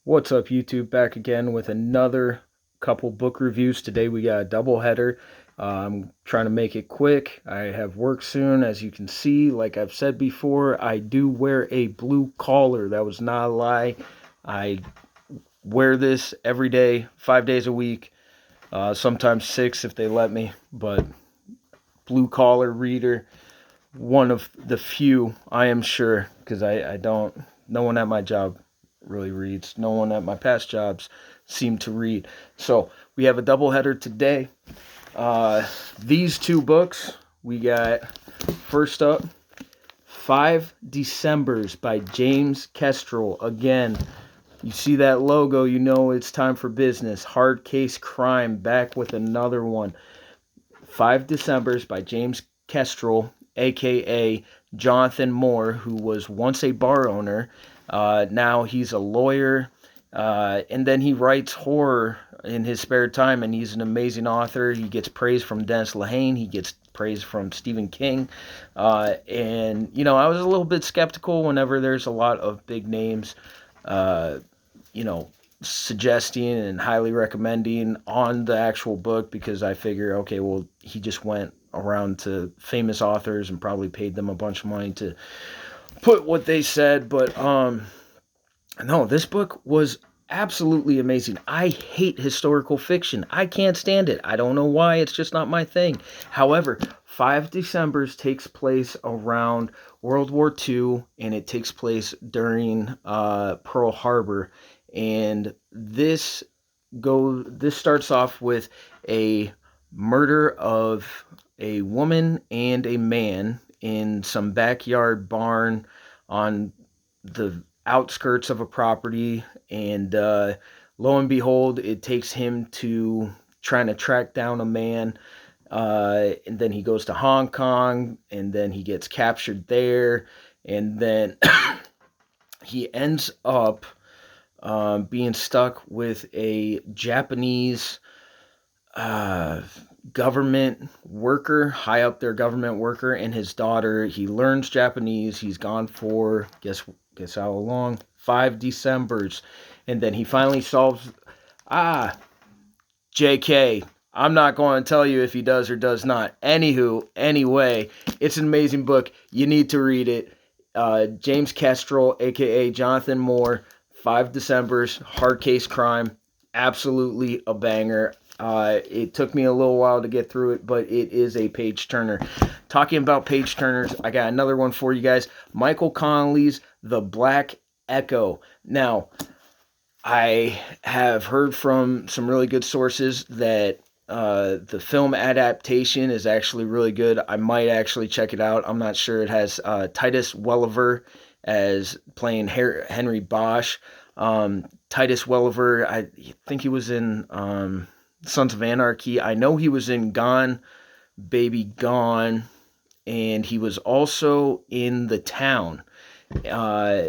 What's up, YouTube? Back again with another couple book reviews. Today we got a double header. I'm trying to make it quick. I have work soon. As you can see, like I've said before, I do wear a blue collar. That was not a lie. I wear this every day, 5 days a week, sometimes six if they let me. But blue collar reader, one of the few, I am sure, because I don't, no one at my job really reads. No one at my past jobs seemed to read. So we have a doubleheader today. These two books, we got first up, Five Decembers by James Kestrel. Again, you see that logo, you know it's time for business. Hard Case Crime, back with another one. Five Decembers by James Kestrel, aka Jonathan Moore, who was once a bar owner. Now he's a lawyer, and then he writes horror in his spare time, and he's an amazing author. He gets praise from Dennis Lehane. He gets praise from Stephen King. And, I was a little bit skeptical whenever there's a lot of big names, uh, you know, suggesting and highly recommending on the actual book, because I figure, okay, well, he just went around to famous authors and probably paid them a bunch of money to put what they said. But no, this book was absolutely amazing. I hate historical fiction. I can't stand it. I don't know why. It's just not my thing. However, Five Decembers takes place around World War II, and it takes place during Pearl Harbor. And this starts off with a murder of a woman and a man in some backyard barn on the outskirts of a property. And lo and behold, it takes him to trying to track down a man. And then he goes to Hong Kong, and then he gets captured there, and then he ends up being stuck with a Japanese uh, government worker, high up there government worker, and his daughter. He learns Japanese. He's gone for guess how long? 5 Decembers, and then he finally solves. Ah, J.K. I'm not going to tell you if he does or does not. Anywho, anyway, it's an amazing book. You need to read it. James Kestrel, aka Jonathan Moore, 5 Decembers, Hard Case Crime, absolutely a banger. It took me a little while to get through it, but it is a page turner. Talking about page turners, I got another one for you guys. Michael Connelly's The Black Echo. Now, I have heard from some really good sources that the film adaptation is actually really good. I might actually check it out. I'm not sure. It has Titus Welliver as playing Henry Bosch. Titus Welliver, I think he was in Sons of Anarchy. I know he was in Gone, Baby Gone, and he was also in The Town. Uh,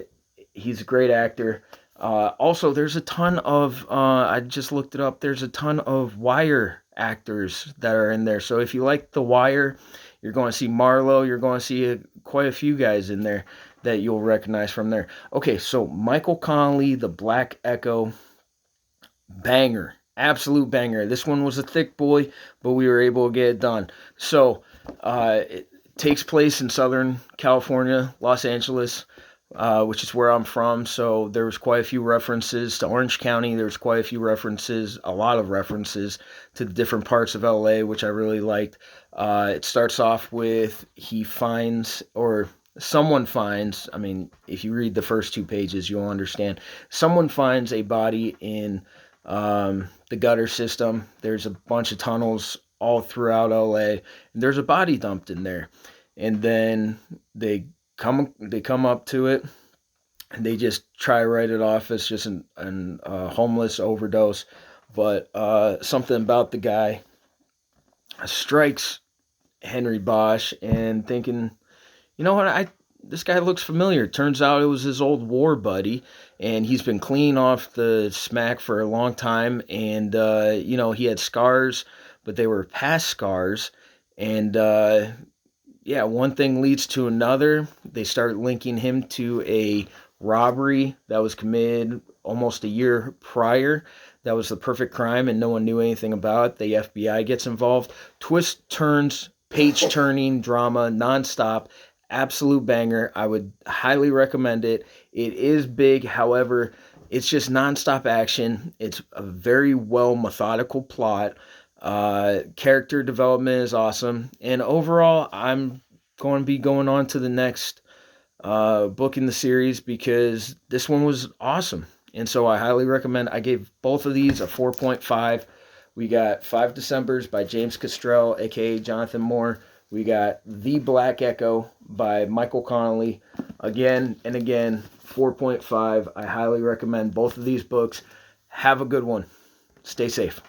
he's a great actor. Also, there's a ton of, I just looked it up, there's a ton of Wire actors that are in there. So if you like The Wire, you're going to see Marlowe, you're going to see quite a few guys in there that you'll recognize from there. Okay, so Michael Connelly, The Black Echo, banger. Absolute banger. This one was a thick boy, but we were able to get it done. So, it takes place in Southern California, Los Angeles, which is where I'm from. So there was quite a few references to Orange County. There's quite a few references, a lot of references to the different parts of LA, which I really liked. It starts off with he finds, or someone finds, I mean, if you read the first 2 pages, you'll understand. Someone finds a body in the gutter system. There's a bunch of tunnels all throughout LA, and there's a body dumped in there. And then they come up to it, and they just try to write it off as just an homeless overdose. But something about the guy strikes Henry Bosch, and thinking, you know what, this guy looks familiar. Turns out it was his old war buddy, and he's been clean off the smack for a long time. And he had scars, but they were past scars. And yeah, one thing leads to another. They start linking him to a robbery that was committed almost a year prior. That was the perfect crime, and no one knew anything about it. The FBI gets involved. Twist turns, page turning drama, nonstop. Absolute banger. I would highly recommend it. It is big, however, it's just nonstop action. It's a very well methodical plot. Character development is awesome, and overall, I'm going to be going on to the next book in the series because this one was awesome. And so I highly recommend. I gave both of these a 4.5. We got 5 Decembers by James Castrell, aka Jonathan Moore. We got The Black Echo by Michael Connolly. Again and again, 4.5. I highly recommend both of these books. Have a good one. Stay safe.